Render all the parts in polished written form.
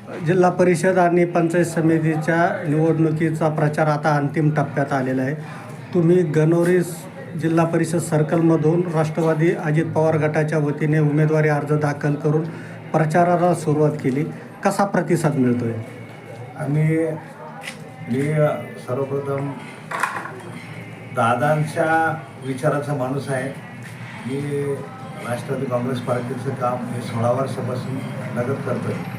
जिल्हा परिषद आणि पंचायत समितीच्या निवडणुकीचा प्रचार आता अंतिम टप्प्यात आलेला आहे. तुम्ही गणोरी जिल्हा परिषद सर्कलमधून राष्ट्रवादी अजित पवार गटाच्या वतीने उमेदवारी अर्ज दाखल करून प्रचाराला सुरुवात केली. कसा प्रतिसाद मिळतोय? मी सर्वप्रथम दादांच्या विचाराचा माणूस आहे. मी राष्ट्रवादी काँग्रेस पार्टीचं काम हे 16 वर्षापासून लगत करतो आहे.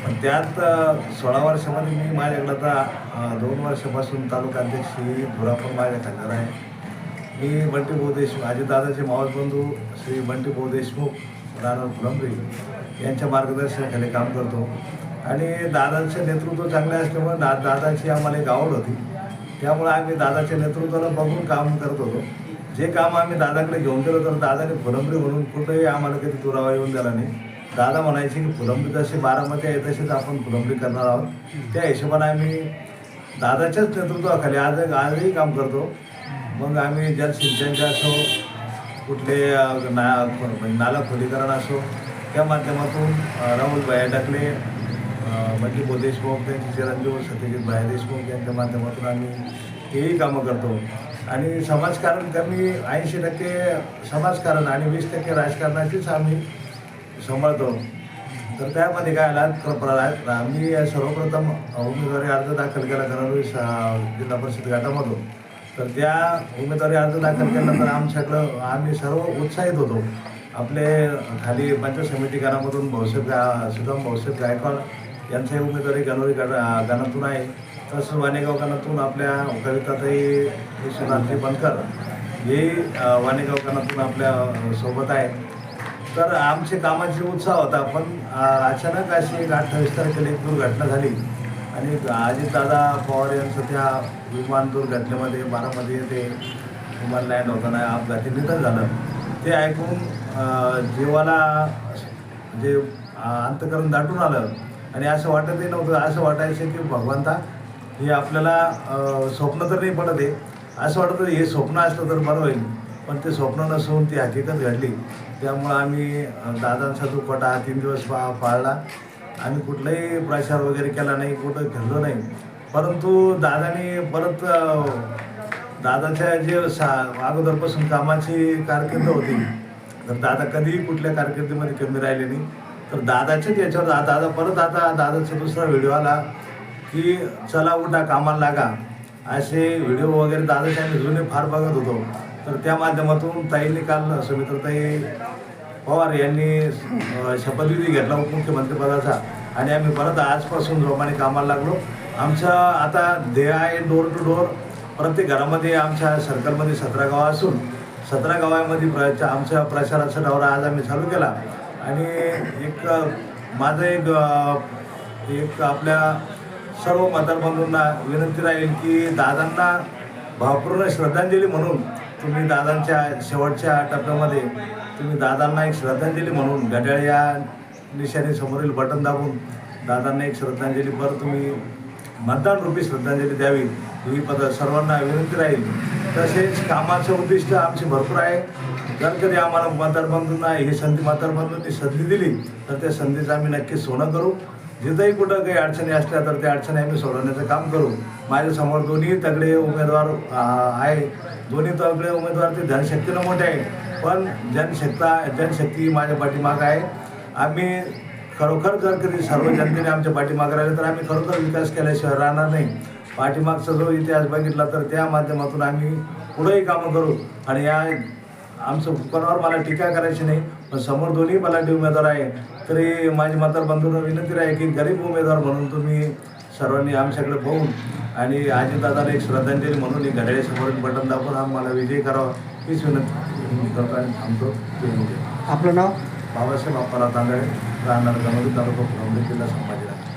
पण त्यात 16 वर्षामध्ये मी माझ्याकडं आता 2 वर्षापासून तालुका अध्यक्ष ही धुरा पण माझ्या खात्यावर आहे. मी बंटीभाऊ देशमुख अजितदादाचे मावस बंधू श्री बंटीभाऊ देशमुख राणा फुलंब्री यांच्या मार्गदर्शनाखाली काम करतो आणि दादांचं नेतृत्व चांगले असल्यामुळे दादाची आम्हाला एक आवड होती. त्यामुळे आम्ही दादाच्या नेतृत्वाला बघून काम करत होतो. जे काम आम्ही दादाकडे घेऊन गेलो तर दादाने फुलंब्री म्हणून कुठंही आम्हाला कधी दुरावा येऊन दिला नाही. दादा म्हणायचे की फुलंब्री जसे बारामती आहे तसेच आपण फुलंब्री करणार आहोत. त्या हिशोबाने आम्ही दादाच्याच नेतृत्वाखाली आजही काम करतो. मग आम्ही जलसिंचनचे असो, कुठले नाला खोलीकरण असो, त्या माध्यमातून राहुल भाई टाकले, बंटीभाऊ देशमुख, त्यांचे चिरंजीव सत्यजित भाई देशमुख यांच्या माध्यमातून आम्ही हेही कामं करतो. आणि समाजकारण कमी 80% समाजकारण आणि 20% राजकारणाचीच आम्ही सांभाळतो. तर त्यामध्ये काय आला, मी सर्वप्रथम उमेदवारी अर्ज दाखल केला गणोरी जिल्हा परिषद गटामधून. तर त्या उमेदवारी अर्ज दाखल केल्यानंतर आम्ही सर्व उत्साहित होतो. आपले खाली पंचायत समिती गणामधून सुदाम भाऊसाहेब गायकवाड यांचाही उमेदवारी गणोरी गणातून आहे. तसंच वाणेगाव गणातून आपल्या कविताताई विश्वनाथजी बनकर हे वाणेगाव गणातून आपल्या सोबत आहे. तर आमचे कामाची उत्साह होता. पण अचानक अशी 28 तारखेला एक दुर्घटना झाली आणि अजितदादा पवार यांचं त्या विमान दुर्घटनेमध्ये बारामध्ये ते विमान लँड होताना अपघाती निधन झालं. ते ऐकून जीवाला म्हणजे अंतःकरण दाटून आलं आणि असं वाटतही नव्हतं. असं वाटायचं की भगवंता हे आपल्याला स्वप्न तर नाही पडत आहे. असं वाटतं हे स्वप्न असलं तर बरं होईल, पण ते स्वप्न नसून ती हकीकत घडली. त्यामुळं आम्ही दादांचा दुखवटा 3 दिवस पाळला. आम्ही कुठलाही प्रचार वगैरे केला नाही, कुठं फिरलो नाही. परंतु दादाने परत दादाच्या जे अगोदरपासून कामाची कारकीर्द होती, तर दादा कधीही कुठल्या कारकिर्दीमध्ये कमी राहिले नाही. तर दादाच्याच याच्यावर आता दादाचा दुसरा व्हिडिओ आला की चला उठा कामाला लागा, असे व्हिडिओ वगैरे दादाचे आम्ही जुने फार बघत होतो. तर त्या माध्यमातून ताईंनी काल सुमित्राताई पवार यांनी शपथविधी घेतला उपमुख्यमंत्रीपदाचा आणि आम्ही परत आजपासून जोमाने कामाला लागलो. आमचं आता ध्येय आहे डोर टू डोर. प्रत्येक घरामध्ये आमच्या सर्कलमध्ये 17 गावं असून 17 गावांमध्ये आमच्या प्रचाराचा दौरा आज आम्ही चालू केला. आणि माझं एक आपल्या सर्व मतदारबंधूंना विनंती राहील की दादांना भावपूर्ण श्रद्धांजली म्हणून तुम्ही दादांच्या शेवटच्या टप्प्यामध्ये तुम्ही दादांना एक श्रद्धांजली म्हणून घड्याळ या निशाणी समोरील बटन दाबून दादांना एक श्रद्धांजली तुम्ही मतदानरूपी श्रद्धांजली द्यावी ही सर्वांना विनंती राहील. तसेच कामाचं उद्दिष्ट आमची भरपूर आहे. जर कधी आम्हाला मतदारबंधूंना मतदारबंधूंनी संधी दिली तर त्या संधीचं आम्ही नक्कीच सोनं करू. जिथंही कुठं काही अडचणी असल्या तर त्या अडचणी आम्ही सोडवण्याचं काम करू. माझ्यासमोर दोन्ही तगडे उमेदवार आहे. दोन्ही तगडे उमेदवार ते धनशक्तीनं मोठे आहे, पण जनशक्ती माझ्या पाठीमागं आहे. आम्ही खरोखर जर कधी सर्व जनतेने आमच्या पाठीमागं राहिले तर आम्ही खरोखर विकास केल्याशिवाय राहणार नाही. पाठीमागचा जो इतिहास बघितला तर त्या माध्यमातून आम्ही पुढेही कामं करू. आणि आमचं कोणावर मला टीका करायची नाही, पण समोर दोन्ही बलाढ्य उमेदवार आहे. तरी माझी मतदारबंधूंना विनंती आहे की गरीब उमेदवार म्हणून तुम्ही सर्वांनी आमच्याकडे पाहून आणि अजितदादाला एक श्रद्धांजली म्हणून एक घड्याळीसमोरील बटन दाबून आम्हाला विजयी करावा हीच विनंती करतो आणि थांबतो. आपलं नाव? बाबासाहेब अप्पाराव तांदळे, राहणार गणोरी तालुका फुलंब्री जिल्हा संभाजीनगर.